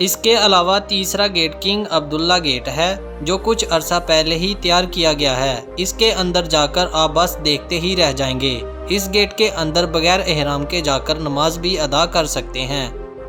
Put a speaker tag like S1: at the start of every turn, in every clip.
S1: اس کے علاوہ تیسرا گیٹ کنگ عبداللہ گیٹ ہے جو کچھ عرصہ پہلے ہی تیار کیا گیا ہے۔ اس کے اندر جا کر آپ بس دیکھتے ہی رہ جائیں گے۔ اس گیٹ کے اندر بغیر احرام کے جا کر نماز بھی ادا کر سکتے ہیں۔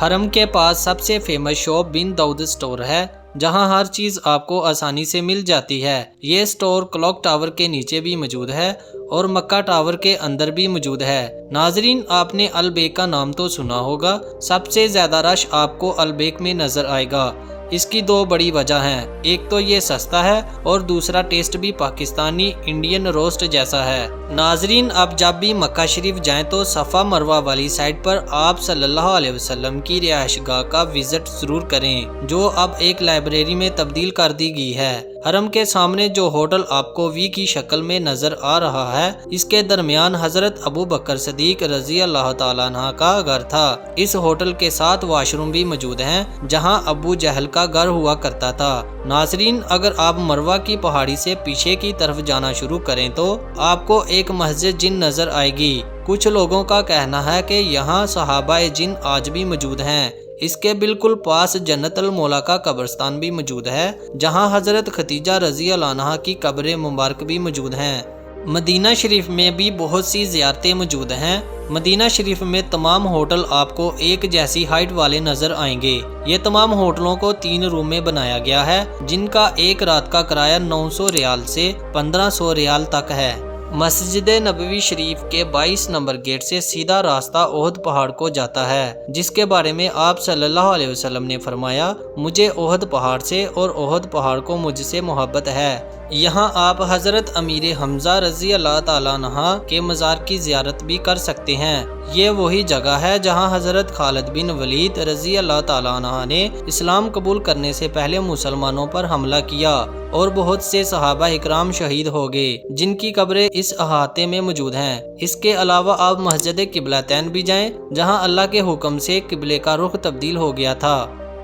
S1: حرم کے پاس سب سے فیمس شاپ بن داؤد اسٹور ہے جہاں ہر چیز آپ کو آسانی سے مل جاتی ہے۔ یہ اسٹور کلاک ٹاور کے نیچے بھی موجود ہے اور مکہ ٹاور کے اندر بھی موجود ہے۔ ناظرین، آپ نے البیک کا نام تو سنا ہوگا۔ سب سے زیادہ رش آپ کو البیک میں نظر آئے گا۔ اس کی دو بڑی وجہ ہیں، ایک تو یہ سستا ہے اور دوسرا ٹیسٹ بھی پاکستانی انڈین روسٹ جیسا ہے۔ ناظرین، اب جب بھی مکہ شریف جائیں تو صفا مروہ والی سائٹ پر آپ صلی اللہ علیہ وسلم کی رہائش گاہ کا وزٹ ضرور کریں جو اب ایک لائبریری میں تبدیل کر دی گئی ہے۔ حرم کے سامنے جو ہوٹل آپ کو وی کی شکل میں نظر آ رہا ہے، اس کے درمیان حضرت ابو بکر صدیق رضی اللہ تعالیٰ عنہ کا گھر تھا۔ اس ہوٹل کے ساتھ واش روم بھی موجود ہیں جہاں ابو جہل کا گھر ہوا کرتا تھا۔ ناظرین، اگر آپ مروہ کی پہاڑی سے پیچھے کی طرف جانا شروع کریں تو آپ کو ایک مسجد جن نظر آئے گی۔ کچھ لوگوں کا کہنا ہے کہ یہاں صحابہ جن آج بھی موجود ہیں۔ اس کے بالکل پاس جنت المولا کا قبرستان بھی موجود ہے جہاں حضرت ختیجہ رضی اللہ عنہا کی قبر مبارک بھی موجود ہیں۔ مدینہ شریف میں بھی بہت سی زیارتیں موجود ہیں۔ مدینہ شریف میں تمام ہوٹل آپ کو ایک جیسی ہائٹ والے نظر آئیں گے۔ یہ تمام ہوٹلوں کو 3 روم میں بنایا گیا ہے جن کا ایک رات کا کرایہ 900 ریال سے 1500 ریال تک ہے۔ مسجد نبوی شریف کے 22 نمبر گیٹ سے سیدھا راستہ احد پہاڑ کو جاتا ہے جس کے بارے میں آپ صلی اللہ علیہ وسلم نے فرمایا، مجھے احد پہاڑ سے اور احد پہاڑ کو مجھ سے محبت ہے۔ یہاں آپ حضرت امیر حمزہ رضی اللہ تعالیٰ عنہ کے مزار کی زیارت بھی کر سکتے ہیں۔ یہ وہی جگہ ہے جہاں حضرت خالد بن ولید رضی اللہ تعالیٰ عنہ نے اسلام قبول کرنے سے پہلے مسلمانوں پر حملہ کیا اور بہت سے صحابہ اکرام شہید ہو گئے جن کی قبریں اس احاطے میں موجود ہیں۔ اس کے علاوہ آپ مسجد قبلتین بھی جائیں جہاں اللہ کے حکم سے قبلے کا رخ تبدیل ہو گیا تھا۔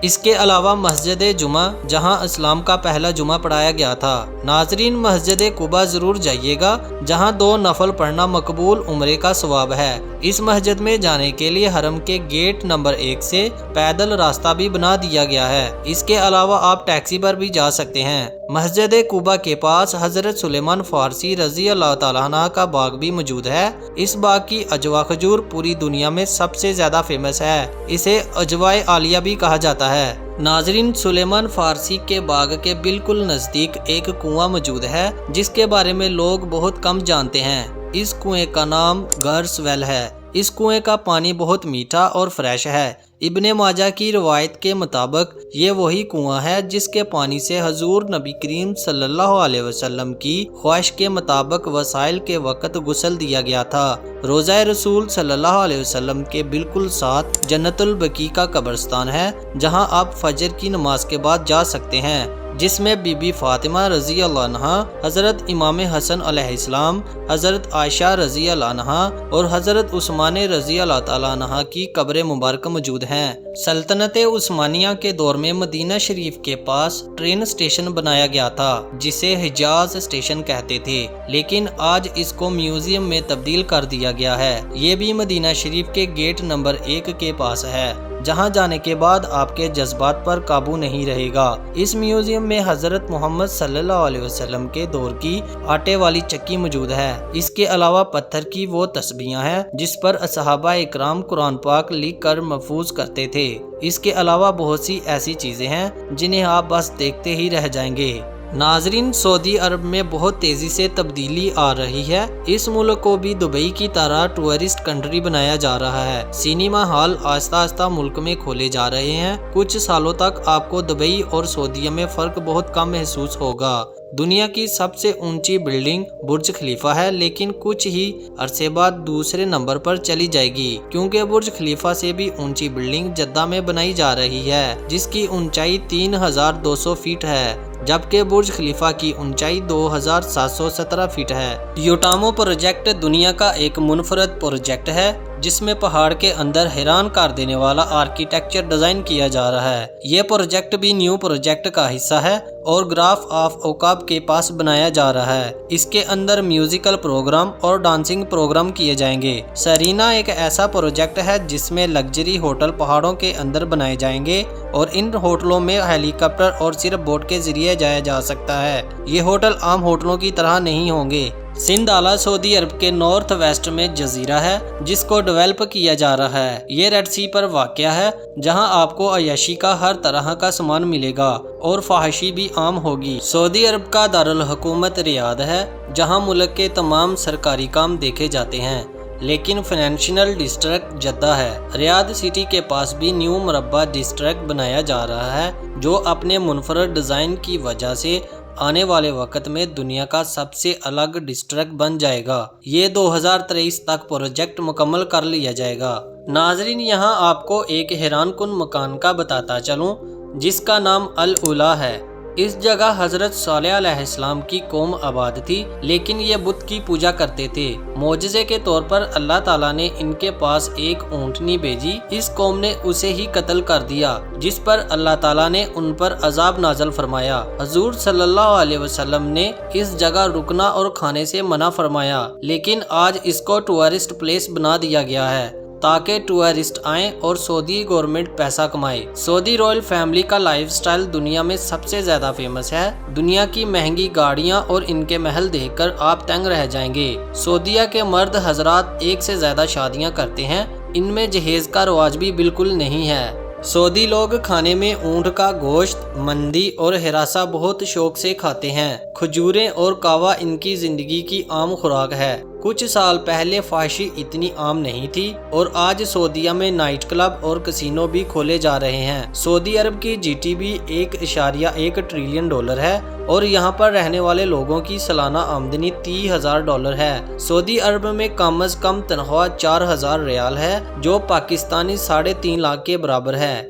S1: اس کے علاوہ مسجد جمعہ جہاں اسلام کا پہلا جمعہ پڑھایا گیا تھا۔ ناظرین، مسجد قباء ضرور جائیے گا جہاں 2 نفل پڑھنا مقبول عمرے کا ثواب ہے۔ اس مسجد میں جانے کے لیے حرم کے گیٹ نمبر 1 سے پیدل راستہ بھی بنا دیا گیا ہے۔ اس کے علاوہ آپ ٹیکسی پر بھی جا سکتے ہیں۔ مسجد قباء کے پاس حضرت سلیمان فارسی رضی اللہ تعالیٰ عنہ کا باغ بھی موجود ہے۔ اس باغ کی اجوا کھجور پوری دنیا میں سب سے زیادہ فیمس ہے۔ اسے اجوائے عالیہ بھی کہا جاتا ہے۔ ناظرین، سلیمان فارسی کے باغ کے بالکل نزدیک ایک کنواں موجود ہے جس کے بارے میں لوگ بہت کم جانتے ہیں۔ اس کنویں کا نام گرس ویل ہے۔ اس کنویں کا پانی بہت میٹھا اور فریش ہے۔ ابن ماجہ کی روایت کے مطابق یہ وہی کنواں ہے جس کے پانی سے حضور نبی کریم صلی اللہ علیہ وسلم کی خواہش کے مطابق وسائل کے وقت غسل دیا گیا تھا۔ روضہ رسول صلی اللہ علیہ وسلم کے بالکل ساتھ جنت البقیع کا قبرستان ہے جہاں آپ فجر کی نماز کے بعد جا سکتے ہیں، جس میں بی بی فاطمہ رضی اللہ عنہا، حضرت امام حسن علیہ السلام، حضرت عائشہ رضی اللہ عنہا اور حضرت عثمان رضی اللہ تعالیٰ عنہ کی قبر مبارک موجود ہیں۔ سلطنت عثمانیہ کے دور میں مدینہ شریف کے پاس ٹرین اسٹیشن بنایا گیا تھا جسے حجاز اسٹیشن کہتے تھے، لیکن آج اس کو میوزیم میں تبدیل کر دیا گیا ہے۔ یہ بھی مدینہ شریف کے گیٹ نمبر 1 کے پاس ہے جہاں جانے کے بعد آپ کے جذبات پر قابو نہیں رہے گا۔ اس میوزیم میں حضرت محمد صلی اللہ علیہ وسلم کے دور کی آٹے والی چکی موجود ہے۔ اس کے علاوہ پتھر کی وہ تسبیحاں ہیں جس پر صحابہ اکرام قرآن پاک لکھ کر محفوظ کرتے تھے۔ اس کے علاوہ بہت سی ایسی چیزیں ہیں جنہیں آپ بس دیکھتے ہی رہ جائیں گے۔ ناظرین، سعودی عرب میں بہت تیزی سے تبدیلی آ رہی ہے۔ اس ملک کو بھی دبئی کی طرح ٹورسٹ کنٹری بنایا جا رہا ہے۔ سینما ہال آہستہ آہستہ ملک میں کھولے جا رہے ہیں۔ کچھ سالوں تک آپ کو دبئی اور سعودیہ میں فرق بہت کم محسوس ہوگا۔ دنیا کی سب سے اونچی بلڈنگ برج خلیفہ ہے، لیکن کچھ ہی عرصے بعد دوسرے نمبر پر چلی جائے گی کیونکہ برج خلیفہ سے بھی اونچی بلڈنگ جدہ میں بنائی جا رہی ہے جس کی اونچائی 3200 فیٹ ہے، جبکہ برج خلیفہ کی اونچائی 2717 فیٹ ہے۔ یوٹامو پروجیکٹ دنیا کا ایک منفرد پروجیکٹ ہے جس میں پہاڑ کے اندر حیران کر دینے والا آرکیٹیکچر ڈیزائن کیا جا رہا ہے۔ یہ پروجیکٹ بھی نیو پروجیکٹ کا حصہ ہے اور گراف آف اوقاب کے پاس بنایا جا رہا ہے۔ اس کے اندر میوزیکل پروگرام اور ڈانسنگ پروگرام کیے جائیں گے۔ سرینا ایک ایسا پروجیکٹ ہے جس میں لگژری ہوٹل پہاڑوں کے اندر بنائے جائیں گے اور ان ہوٹلوں میں ہیلی کاپٹر اور صرف بوٹ کے ذریعے جایا جا سکتا ہے۔ یہ ہوٹل عام ہوٹلوں کی طرح نہیں ہوں گے۔ سندھ اعلیٰ سعودی عرب کے نارتھ ویسٹ میں جزیرہ ہے جس کو ڈیولپ کیا جا رہا ہے۔ یہ ریڈ سی پر واقع ہے جہاں آپ کو عیاشی کا ہر طرح کا سامان ملے گا اور فحاشی بھی عام ہوگی۔ سعودی عرب کا دارالحکومت ریاض ہے جہاں ملک کے تمام سرکاری کام دیکھے جاتے ہیں، لیکن فائنینشیل ڈسٹرکٹ جدہ ہے۔ ریاض سٹی کے پاس بھی نیو مربع ڈسٹرکٹ بنایا جا رہا ہے جو اپنے منفرد ڈیزائن کی وجہ سے آنے والے وقت میں دنیا کا سب سے الگ ڈسٹرکٹ بن جائے گا۔ یہ 2023 تک پروجیکٹ مکمل کر لیا جائے گا۔ ناظرین، یہاں آپ کو ایک حیران کن مکان کا بتاتا چلوں جس کا نام العلا ہے۔ اس جگہ حضرت صالح علیہ السلام کی قوم آباد تھی، لیکن یہ بت کی پوجا کرتے تھے۔ معجزے کے طور پر اللہ تعالیٰ نے ان کے پاس ایک اونٹنی بھیجی۔ اس قوم نے اسے ہی قتل کر دیا، جس پر اللہ تعالیٰ نے ان پر عذاب نازل فرمایا۔ حضور صلی اللہ علیہ وسلم نے اس جگہ رکنا اور کھانے سے منع فرمایا، لیکن آج اس کو ٹورسٹ پلیس بنا دیا گیا ہے تاکہ ٹورسٹ آئیں اور سعودی گورنمنٹ پیسہ کمائے۔ سعودی رائل فیملی کا لائف سٹائل دنیا میں سب سے زیادہ فیمس ہے۔ دنیا کی مہنگی گاڑیاں اور ان کے محل دیکھ کر آپ تنگ رہ جائیں گے۔ سعودیہ کے مرد حضرات ایک سے زیادہ شادیاں کرتے ہیں، ان میں جہیز کا رواج بھی بالکل نہیں ہے۔ سعودی لوگ کھانے میں اونٹ کا گوشت، مندی اور ہراسہ بہت شوق سے کھاتے ہیں۔ کھجوریں اور کاوا ان کی زندگی کی عام خوراک ہے۔ کچھ سال پہلے فحاشی اتنی عام نہیں تھی اور آج سعودیہ میں نائٹ کلب اور کسینو بھی کھولے جا رہے ہیں۔ سعودی عرب کی جی ٹی بی $1.1 ٹریلین ہے اور یہاں پر رہنے والے لوگوں کی سالانہ آمدنی $30,000 ہے۔ سعودی عرب میں کم از کم تنخواہ 4,000 ریال ہے جو پاکستانی 3.5 لاکھ کے برابر ہے۔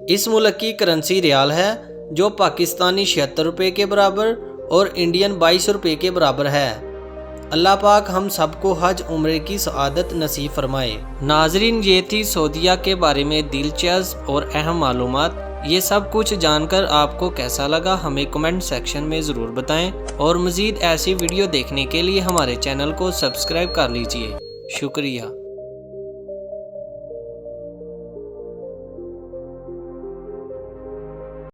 S1: اس ملک کی کرنسی ریال ہے جو پاکستانی 76 روپے کے برابر اور انڈین 22 روپے کے برابر ہے۔ اللہ پاک ہم سب کو حج عمرے کی سعادت نصیب فرمائے۔ ناظرین، یہ تھی سعودیہ کے بارے میں دلچسپ اور اہم معلومات۔ یہ سب کچھ جان کر آپ کو کیسا لگا ہمیں کمنٹ سیکشن میں ضرور بتائیں اور مزید ایسی ویڈیو دیکھنے کے لیے ہمارے چینل کو سبسکرائب کر لیجئے۔ شکریہ۔